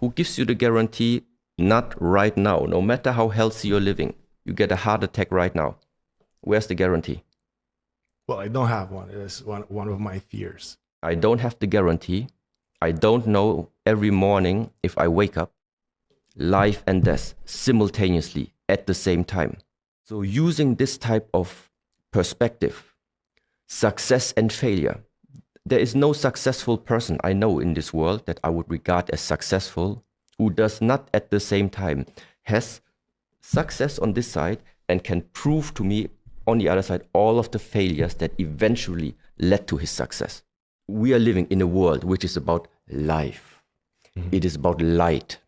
Who gives you the guarantee? Not right now. No matter how healthy you're living, you get a heart attack right now. Where's the guarantee? Well, I don't have one. It's one of my fears. I don't have the guarantee. I don't know every morning if I wake up, life and death simultaneously at the same time. So using this type of perspective, success and failure, there is no successful person I know in this world that I would regard as successful who does not at the same time has success on this side and can prove to me on the other side all of the failures that eventually led to his success. We are living in a world which is about life. Mm-hmm. It is about light.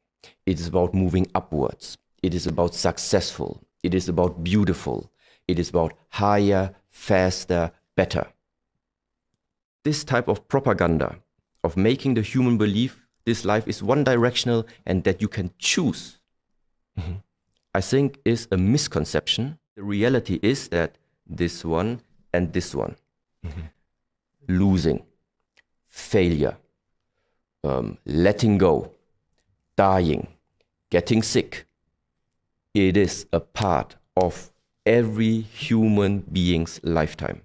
It is about moving upwards. It is about successful. It is about beautiful. It is about higher, faster, better. This type of propaganda of making the human believe this life is one directional and that you can choose, mm-hmm. I think is a misconception. The reality is that this one and this one, mm-hmm. losing, failure, letting go, dying, getting sick, it is a part of every human being's lifetime.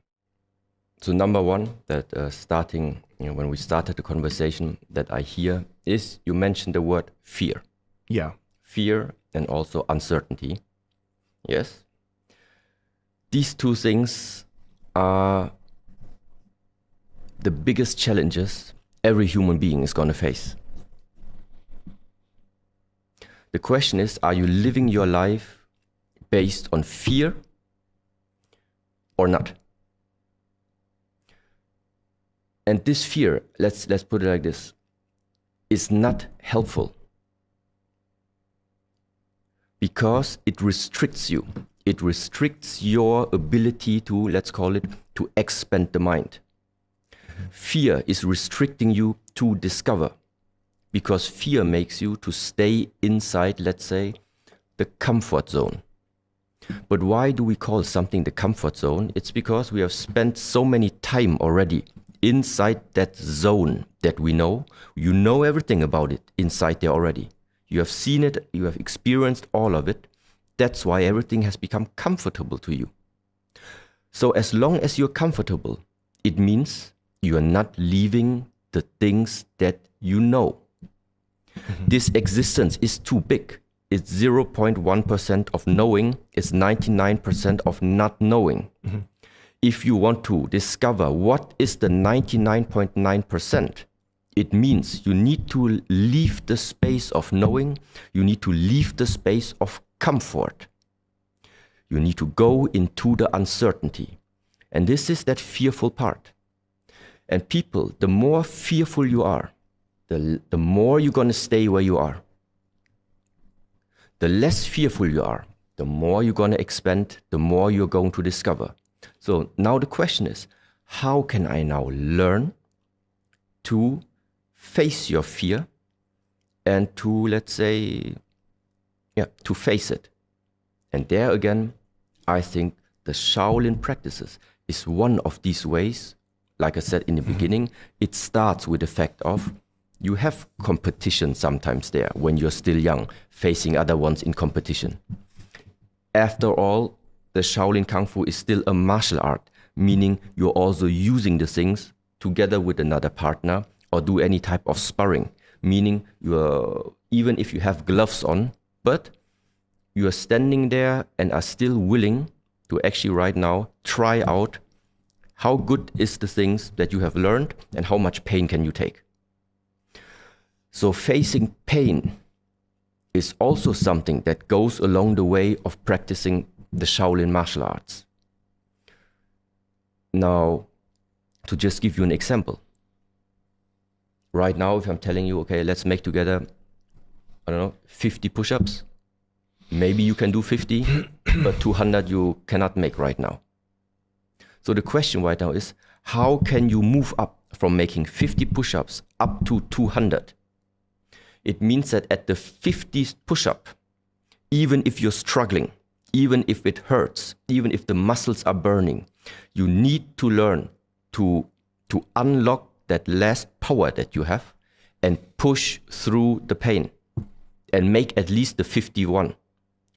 So number one, that starting, when we started the conversation, that I hear is you mentioned the word fear. Yeah. Fear and also uncertainty. Yes. These two things are the biggest challenges every human being is going to face. The question is, are you living your life based on fear or not? And this fear, let's put it like this, is not helpful because it restricts you. It restricts your ability to, let's call it, to expand the mind. Fear is restricting you to discover because fear makes you to stay inside, let's say, the comfort zone. But why do we call something the comfort zone? It's because we have spent so many time already inside that zone that we know. You know everything about it inside there already. You have seen it, you have experienced all of it. That's why everything has become comfortable to you. So as long as you're comfortable, it means you are not leaving the things that you know. Mm-hmm. This existence is too big. It's 0.1% of knowing, it's 99% of not knowing. Mm-hmm. If you want to discover what is the 99.9%, it means you need to leave the space of knowing, you need to leave the space of comfort. You need to go into the uncertainty. And this is that fearful part. And people, the more fearful you are, the more you're going to stay where you are. The less fearful you are, the more you're going to expand, the more you're going to discover. So now the question is, how can I now learn to face your fear and to, let's say, to face it? And there again, I think the Shaolin practices is one of these ways. Like I said in the beginning, it starts with the fact of you have competition sometimes there when you're still young, facing other ones in competition. After all, the Shaolin Kung Fu is still a martial art, meaning you're also using the things together with another partner or do any type of sparring, meaning you're, even if you have gloves on, but you are standing there and are still willing to actually right now try out how good is the things that you have learned and how much pain can you take. So facing pain is also something that goes along the way of practicing the Shaolin martial arts. Now, to just give you an example. Right now, if I'm telling you, okay, let's make together, 50 push-ups. Maybe you can do 50, but 200 you cannot make right now. So the question right now is, how can you move up from making 50 push-ups up to 200? It means that at the 50th push-up, even if you're struggling, even if it hurts, even if the muscles are burning, you need to learn to unlock that last power that you have and push through the pain and make at least the 51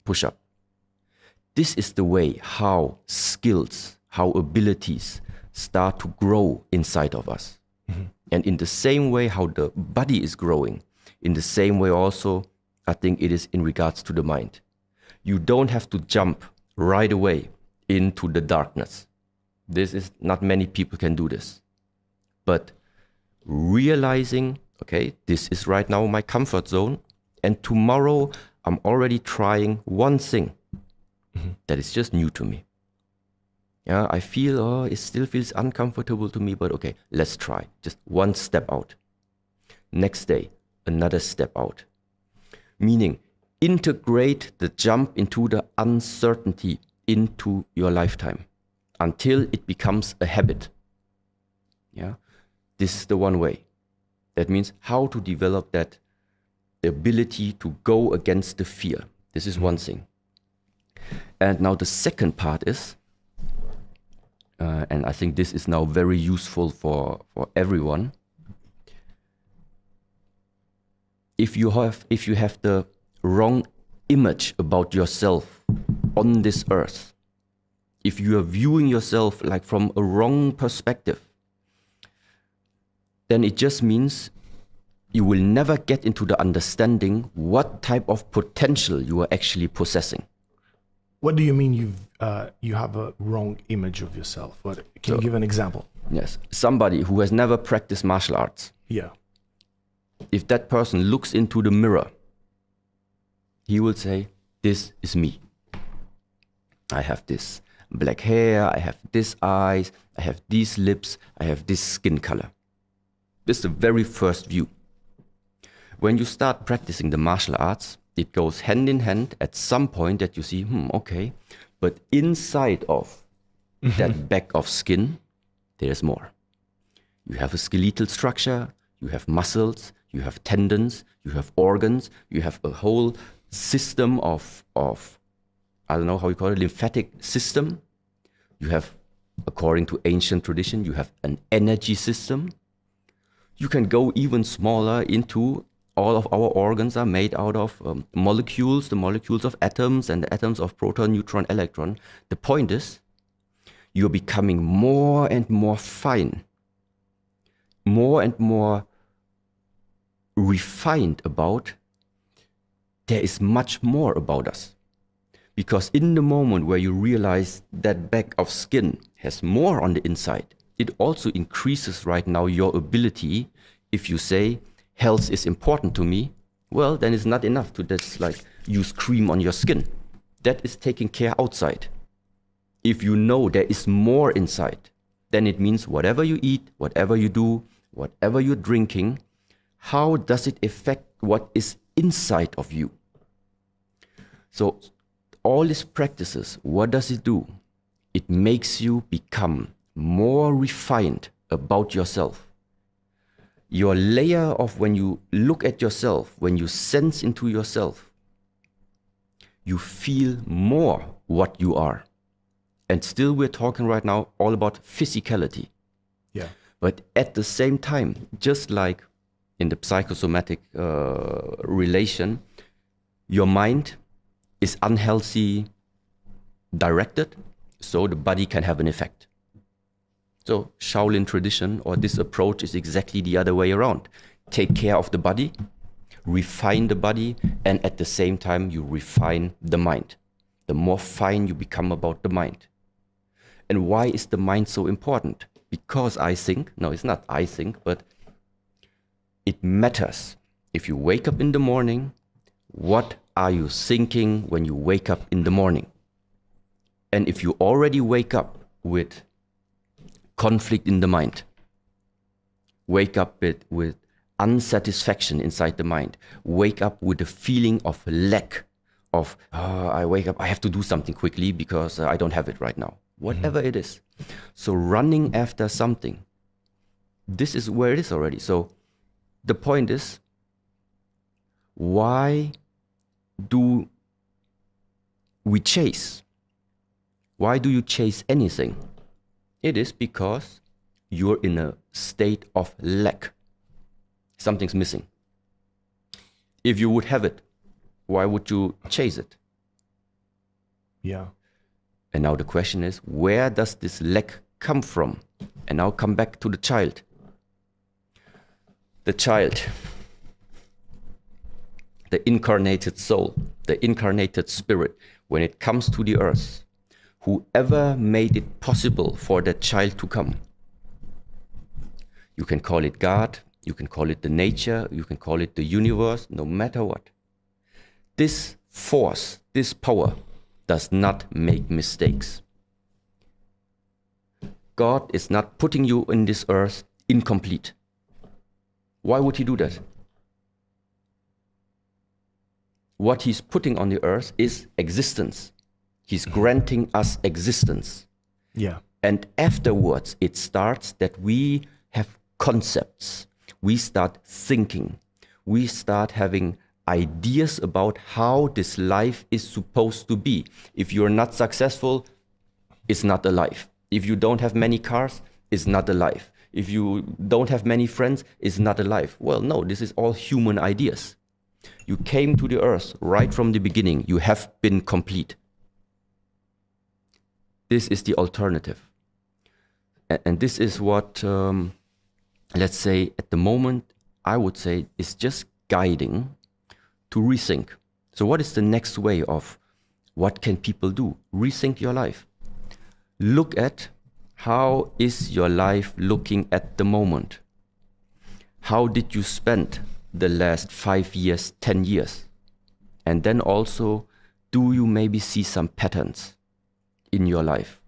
push-up. This is the way how skills, how abilities start to grow inside of us. And in the same way how the body is growing, in the same way also, I think it is in regards to the mind. You don't have to jump right away into the darkness. This is not many people can do this. But realizing, okay, this is right now my comfort zone, and tomorrow I'm already trying one thing that is just new to me. Yeah, I feel, it still feels uncomfortable to me, but okay, let's try. Just one step out. Next day, another step out. Meaning, integrate the jump into the uncertainty into your lifetime until it becomes a habit. Yeah, this is the one way. That means how to develop that, the ability to go against the fear. This is one thing. And now the second part is, and I think this is now very useful for everyone. If you have the wrong image about yourself on this earth, if you are viewing yourself like from a wrong perspective, then it just means you will never get into the understanding what type of potential you are actually possessing. What do you mean you have a wrong image of yourself? Can you give an example? Yes, somebody who has never practiced martial arts. Yeah. If that person looks into the mirror, he will say, this is me. I have this black hair, I have this eyes, I have these lips, I have this skin color. This is the very first view. When you start practicing the martial arts, it goes hand in hand at some point that you see, okay, but inside of that bag of skin, there's more. You have a skeletal structure, you have muscles, you have tendons, you have organs, you have a whole system of I don't know how you call it, lymphatic system. You have, according to ancient tradition, you have an energy system. You can go even smaller into all of our organs are made out of molecules, the molecules of atoms and the atoms of proton, neutron, electron. The point is, you're becoming more and more fine, more and more refined about there is much more about us. Because in the moment where you realize that bag of skin has more on the inside, it also increases right now your ability. If you say health is important to me, well, then it's not enough to just like use cream on your skin. That is taking care outside. If you know there is more inside, then it means whatever you eat, whatever you do, whatever you're drinking, how does it affect what is inside of you? So all these practices, what does it do? It makes you become more refined about yourself. Your layer of when you look at yourself, when you sense into yourself, you feel more what you are. And still we're talking right now all about physicality. Yeah. But at the same time, just like in the psychosomatic relation, your mind is unhealthy directed, so the body can have an effect. So Shaolin tradition or this approach is exactly the other way around. Take care of the body, refine the body, and at the same time you refine the mind. The more fine you become about the mind. And why is the mind so important? Because I think, no, it's not I think, but it matters. If you wake up in the morning, what are you thinking when you wake up in the morning? And if you already wake up with conflict in the mind, wake up with unsatisfaction inside the mind, wake up with a feeling of lack of, I wake up, I have to do something quickly because I don't have it right now. Whatever it is. So running after something, this is where it is already. So the point is, why do we chase? Why do you chase anything? It is because you're in a state of lack. Something's missing. If you would have it, why would you chase it? Yeah. And now the question is, where does this lack come from? And now come back to the child. The child, the incarnated soul, the incarnated spirit, when it comes to the earth, whoever made it possible for that child to come, you can call it God, you can call it the nature, you can call it the universe, no matter what. This force, this power does not make mistakes. God is not putting you in this earth incomplete. Why would he do that? What he's putting on the earth is existence. He's granting us existence. Yeah. And afterwards, it starts that we have concepts. We start thinking. We start having ideas about how this life is supposed to be. If you're not successful, it's not a life. If you don't have many cars, it's not a life. If you don't have many friends, it's not a life. Well, no, this is all human ideas. You came to the earth right from the beginning. You have been complete. This is the alternative. And this is what, let's say, at the moment, I would say is just guiding to rethink. So what is the next way of what can people do? Rethink your life. Look at how is your life looking at the moment? How did you spend the last 5 years, 10 years? And then also, do you maybe see some patterns in your life?